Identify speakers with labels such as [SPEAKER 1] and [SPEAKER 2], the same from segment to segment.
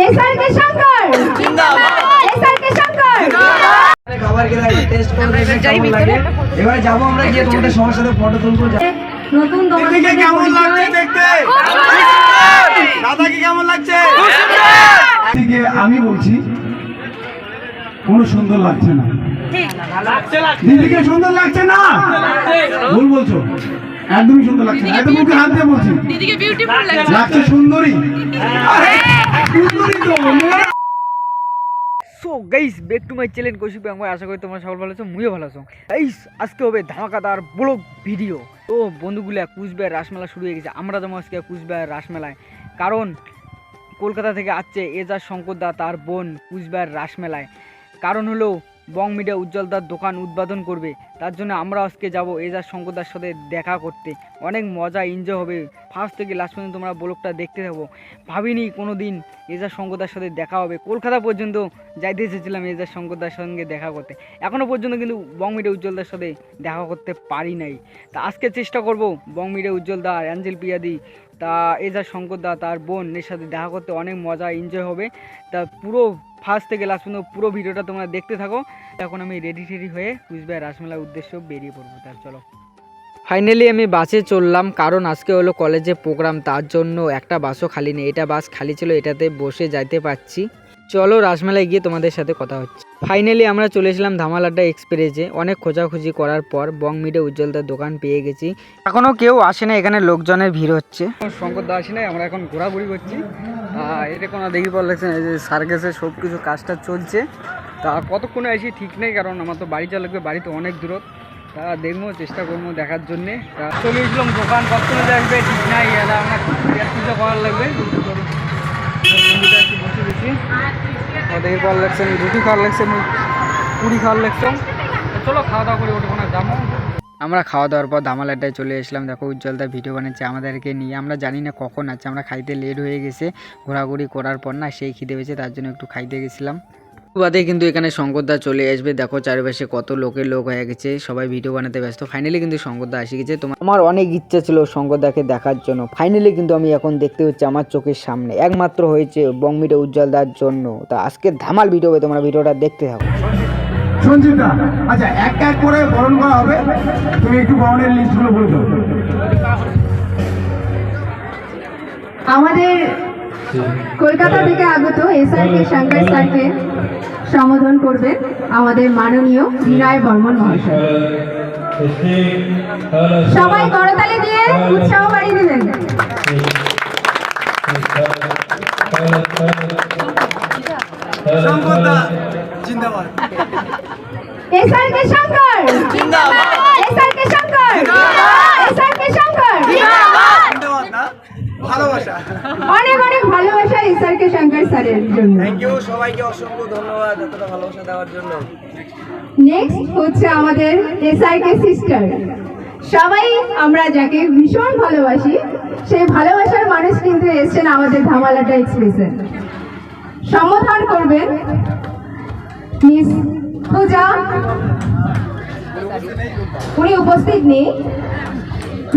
[SPEAKER 1] SRK Shankar জিন্দাবাদ, SRK Shankar
[SPEAKER 2] খাবার খেয়ে টেস্ট করে দেখবেন কেমন লাগে। এবারে যাবো আমরা গিয়ে তোমাদের সবার সাথে ফটো তুলবো।
[SPEAKER 1] নতুন তোমাদের
[SPEAKER 2] কেমন লাগছে দেখতে? দাদাকে কেমন লাগছে?
[SPEAKER 3] আমি বলছি কোনো সুন্দর লাগছে না। দিদিকে সুন্দর লাগছে না? ভুল বলছো, একদমই সুন্দর লাগছে না। একদম মুখে হাত দিয়ে বলছি
[SPEAKER 4] দিদিকে বিউটিফুল লাগছে।
[SPEAKER 3] লাগছে সুন্দরী। সুন্দরী তো
[SPEAKER 5] so guys back to my channel Koushik bank. আশা করি তোমরা সকল ভালো আছো, মুইও ভালো আছো। গাইস আজকে হবে ধামাকাদার ব্লগ ভিডিও। তো বন্ধুগুলা কুচবিহার রাসমেলা শুরু হয়ে গেছে। আমরা যাবো আজকে কুচবিহার রাসমেলায়, কারণ কলকাতা থেকে আসছে এজাজ শঙ্করদা তার বোন কুচবিহার রাসমেলায়। কারণ হলো বং মিডিয়া উজ্জ্বলদার দোকান উদ্বোধন করবে, তার জন্য আমরা আজকে যাব এজাজ শঙ্করদার সাথে দেখা করতে। অনেক মজা এনজয় হবে, ফার্স্ট থেকে লাস্ট পর্যন্ত তোমরা ব্লগটা দেখতে থাকো। ভাবিনি কোনো দিন এজাজ শঙ্করদার সাথে দেখা হবে। কলকাতা পর্যন্ত যাইতে এসেছিলাম এজাজ শঙ্করদার সঙ্গে দেখা করতে, এখনও পর্যন্ত কিন্তু বং মিডিয়া উজ্জ্বলদার সাথে দেখা করতে পারি নাই। তা আজকে চেষ্টা করব বং মিডিয়া উজ্জ্বলদা, অ্যাঞ্জেল পিয়াদি, তা এজাজ শঙ্করদা তার বোনের সাথে দেখা করতে অনেক মজা এনজয় হবে। তা পুরো ফার্স্ট থেকে লাস্ট পর্যন্ত পুরো ভিডিওটা তোমরা দেখতে থাকো। এখন আমি রেডি হয়ে কুচবিহার রাসমেলার উদ্দেশ্যে বেরিয়ে পড়বো। তার চলো, ফাইনালি আমি বাসে চললাম, কারণ আজকে হলো কলেজে প্রোগ্রাম, তার জন্য একটা বাসও খালি নেই। এটা বাস খালি ছিল, এটাতে বসে যাইতে পারছি। চলো রাসমেলায় গিয়ে তোমাদের সাথে কথা হচ্ছে। ফাইনালি আমরা চলে এসলাম ধামালাড্ডা এক্সপ্রেসে। অনেক খোঁজাখুঁজি করার পর বং মিডিয়া উজ্জ্বলদার দোকান পেয়ে গেছি। এখনও কেউ আসে না, এখানে লোকজনের ভিড় হচ্ছে। শঙ্করদা আসে নাই, আমরা এখন ঘোরাঘুরি করছি। এটা কোনো দেখি পর লাগছে যে সার্কাসের সব কিছু কাজটা চলছে। তা কতক্ষণে আসি ঠিক নেই, কারণ আমার তো বাড়ি যাওয়া লাগবে, বাড়ি তো অনেক দূর। তা দেখবো, চেষ্টা করবো দেখার জন্যে। চলে এসলাম দোকান, কতক্ষণে আসবে ঠিক নাই। এলা আমরা পূজা করার লাগবে, বসে গেছি। দেখে খাওয়ার লাগছে, আমি রুটি খাওয়ার লাগছে, আমি পুরি খাওয়ার লাগছে। চলো খাওয়া দাওয়া করে ওঠো না যাবো। আমরা খাওয়া দাওয়ার পর ধামালাড্ডায় চলে এসলাম। দেখো উজ্জ্বলদা ভিডিও বানাচ্ছে আমাদেরকে নিয়ে। আমরা জানি না কখন আছে, আমরা খাইতে লেট হয়ে গেছে। ঘোরাঘুরি করার পর না সেই খিদে পেয়েছে, তার জন্য একটু খাইতে গেছিলাম। বাদে কিন্তু এখানে শঙ্করদা চলে আসবে। দেখো চারিপাশে কত লোক হয়ে গেছে, সবাই ভিডিও বানাতে ব্যস্ত। ফাইনালি কিন্তু শঙ্করদা এসে গেছে। আমার অনেক ইচ্ছা ছিল শঙ্করদাকে দেখার জন্য, ফাইনালি কিন্তু আমি এখন দেখতে হচ্ছে আমার চোখের সামনে। একমাত্র হয়েছে বং মিডিয়া উজ্জ্বলদার জন্য। তা আজকে ধামাল ভিডিও হবে, তোমরা ভিডিওটা দেখতে থাকো।
[SPEAKER 3] সঞ্জিতা, আচ্ছা এক এক করে বরণ করা হবে, তুমি একটু বরণের লিস্টগুলো বলে দাও।
[SPEAKER 1] আমাদের কলকাতা থেকে আগত এসআরকে শঙ্কর স্যারকে সম্বোধন করবেন আমাদের মাননীয় বিনয় বর্মন মহাশয়। সবাই করতালি দিয়ে উৎসাহ বাড়িয়ে দেবেন।
[SPEAKER 2] শঙ্করদা জিন্দাবাদ,
[SPEAKER 1] এসআরকে শঙ্কর জিন্দাবাদ, এসআরকে শঙ্কর জিন্দাবাদ, এসআরকে শঙ্কর জিন্দাবাদ।
[SPEAKER 2] জিন্দাবাদ না, ভালোবাসা।
[SPEAKER 1] অনেক অনেক ভালোবাসা এসআরকে শঙ্কর স্যারের জন্য।
[SPEAKER 2] থ্যাংক ইউ, সবাইকে অসংখ্য ধন্যবাদ এতটা ভালোবাসা দেওয়ার জন্য।
[SPEAKER 1] নেক্সট হচ্ছে আমাদের এসআরকে সিস্টার। সবাই আমরা যাকে ভীষণ ভালোবাসি, সেই ভালোবাসার মানুষ কিন্তু এসেছেন আমাদের ধামালাড্ডা এক্সপ্রেসে। সম্বোধন করবেন মিস পূজা, উনি উপস্থিত নেই।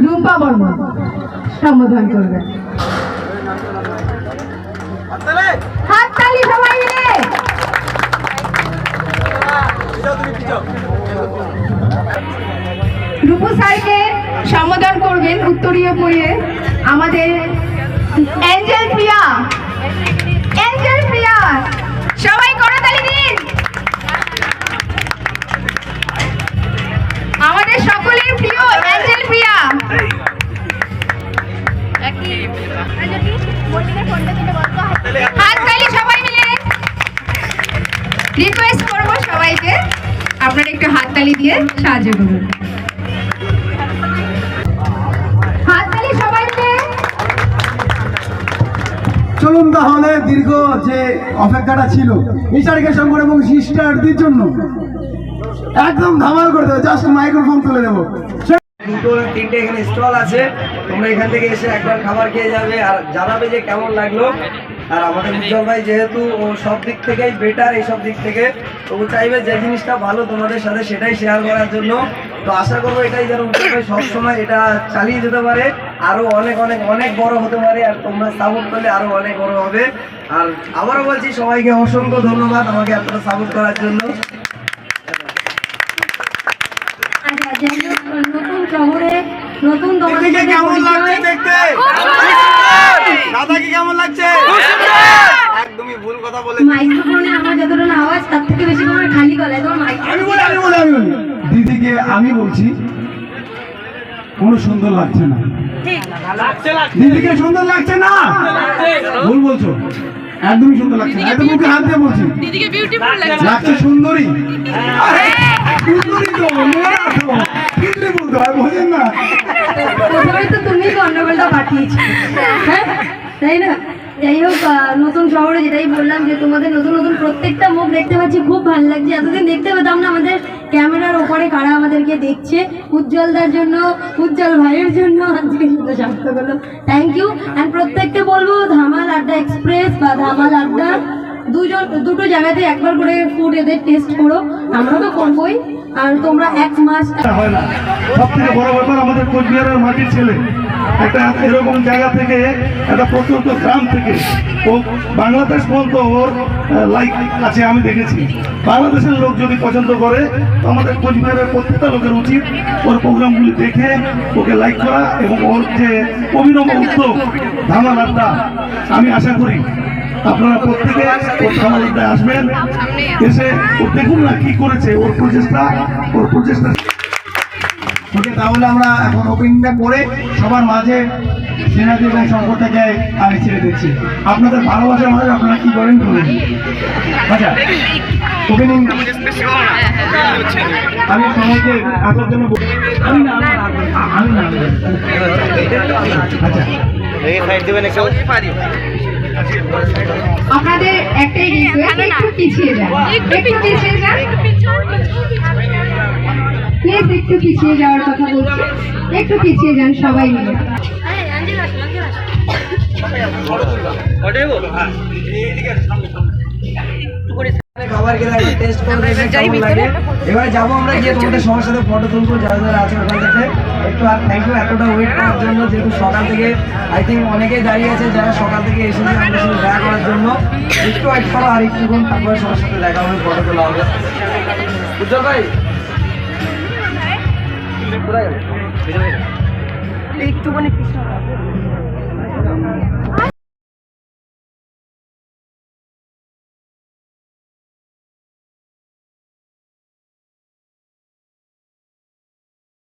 [SPEAKER 1] রুম্পা বর্মন সম্বোধন করবেন। হাততালি সবাই মিলে। রূপু স্যারকে সম্বোধন করবেন উত্তরীয় পড়িয়ে আমাদের অ্যাঞ্জেল প্রিয়া। অ্যাঞ্জেল প্রিয়া, সবাই করতালি দিন। আমাদের সকলের প্রিয় অ্যাঞ্জেল প্রিয়া। হাততালি সবাই মিলে। রিকোয়েস্ট করবো সবাইকে আপনারা একটু হাততালি দিয়ে সাহায্য করুন। হাততালি সবাই মিলে।
[SPEAKER 3] চলুন তাহলে দীর্ঘ যে অপেক্ষাটা ছিল এসআরকে শঙ্কর এবং সিস্টারদের জন্য একদম ধামাল করে দেবো। জাস্ট মাইক্রোফোন তুলে দেবো।
[SPEAKER 2] দুটো তিনটে এখানে স্টল আছে, তোমরা এখান থেকে এসে একবার খাবার খেয়ে যাবে আর জানাবে যে কেমন লাগলো। আর আমাদের উজ্জ্বল ভাই যেহেতু ও সব দিক থেকেই বেটার, এইসব দিক থেকে ও চাইবে যে জিনিসটা ভালো তোমাদের সাথে সেটাই শেয়ার করার জন্য। তো আশা করবো এটাই যেন উজ্জ্বল ভাই সবসময় এটা চালিয়ে যেতে পারে, আরো অনেক অনেক অনেক বড় হতে পারে, আর তোমরা সাপোর্ট করলে আরো অনেক বড় হবে। আর আবারও বলছি সবাইকে অসংখ্য ধন্যবাদ আমাকে এতটা সাপোর্ট করার জন্য।
[SPEAKER 4] আচ্ছা, যাই হোক, নতুন শহরে নতুন তোমাদের
[SPEAKER 3] দিদিকে
[SPEAKER 4] সাথে
[SPEAKER 3] কেমন লাগছে
[SPEAKER 4] পরিচয়।
[SPEAKER 3] দেখতে? দাদাকে কেমন লাগছে? একদমই ভুল কথা বলে।
[SPEAKER 4] মাইক্রোফোনে আমার যতটা না আওয়াজ তার থেকে বেশি তোমার খালি গলায় তোমার
[SPEAKER 3] আমি বলি দিদিকে আমি বলছি কোনো সুন্দর লাগছে না। দিদিকে সুন্দর লাগছে না? ভুল বলছো, একদমই সুন্দর লাগছে না। একদম মুখে হাত দিয়ে বলছি
[SPEAKER 1] দিদিকে বিউটিফুল লাগছে।
[SPEAKER 3] লাগছে সুন্দরী। আরে, সুন্দরী তো মেয়ে তো কিন্তু বলতে হয়, বোঝেন না?
[SPEAKER 4] প্রথমে তো তুমি গন্ডগোলটা পাঠিয়েছো, হ্যাঁ তাই না? যাই হোক, নতুন শহরে যেটাই বললাম যে তোমাদের নতুন নতুন প্রত্যেকটা মুখ দেখতে পাচ্ছি, খুব ভালো লাগছে। এতদিন দেখতে পেতাম না আমাদের ক্যামেরার ওপরে কারা আমাদেরকে দেখছে। উজ্জ্বলদার জন্য, উজ্জ্বল ভাইয়ের জন্য আজকে শুধু শান্ত করলো, থ্যাংক ইউ। অ্যান্ড প্রত্যেককে বলবো ধামাল আড্ডা এক্সপ্রেস বা ধামাল আড্ডা দুটো জায়গাতে একবার করে ফুড এদের টেস্ট করো, আমরা তো করবোই। আর তোমরা এক মাস
[SPEAKER 3] হয় না। সব থেকে বড় ব্যাপার আমাদের কোচবিহারের মাটির ছেলে একটা এরকম জায়গা থেকে, একটা প্রত্যন্ত গ্রাম থেকে ও বাংলাদেশ পর্যন্ত ওর লাইক আছে আমি দেখেছি। বাংলাদেশের লোক যদি পছন্দ করে তো আমাদের কোচবিহারের প্রত্যেকটা লোকের উচিত ওর প্রোগ্রামগুলি দেখে ওকে লাইক করা এবং ওর যে অভিনব উদ্যোগ ধামাল আড্ডা, আমি আশা করি আপনারা প্রত্যেকে ওর ধামাল আড্ডায় আসবেন, এসে ও দেখুন না কি করেছে, ওর প্রচেষ্টা। ওকে, তাহলে আমরা এখন ওপেনিংটা করে সবার মাঝে সেনাদি এবং শঙ্করটাকে আমি ছেড়ে দিচ্ছি। আপনাদের ভালোবাসার মাঝে আপনারা কি করেন বলুন। আচ্ছা, ওপেনিং আমি সবাইকে আসার জন্য আমি না আচ্ছা
[SPEAKER 1] আপনাদের একটাই রিকোয়েস্ট, একটু পিছিয়ে যান, একটু পিছিয়ে যান প্লিজ, একটু পিছিয়ে যাওয়ার কথা বলছি, একটু পিছিয়ে যান সবাই মিলে।
[SPEAKER 2] খাবার খেয়ে টেস্ট করে দেখে কেমন লাগে। এবারে যাবো আমরা গিয়ে তোমাদের সবার সাথে ফটো তুলবো, যারা যারা আছে ওখান থেকে। একটু আর থ্যাংক ইউ এতটা ওয়েট করার জন্য, যেহেতু সকাল থেকে আই থিঙ্ক অনেকেই দাঁড়িয়ে আছে যারা সকাল থেকে এসেছে আমাদের সাথে দেখা করার জন্য। একটু ওয়েট করো আর একটুক্ষণ, তারপরে সবার সাথে দেখা হবে, ফটো তোলা হবে। উজ্জ্বল ভাই কোথায় গেল? একটুখানি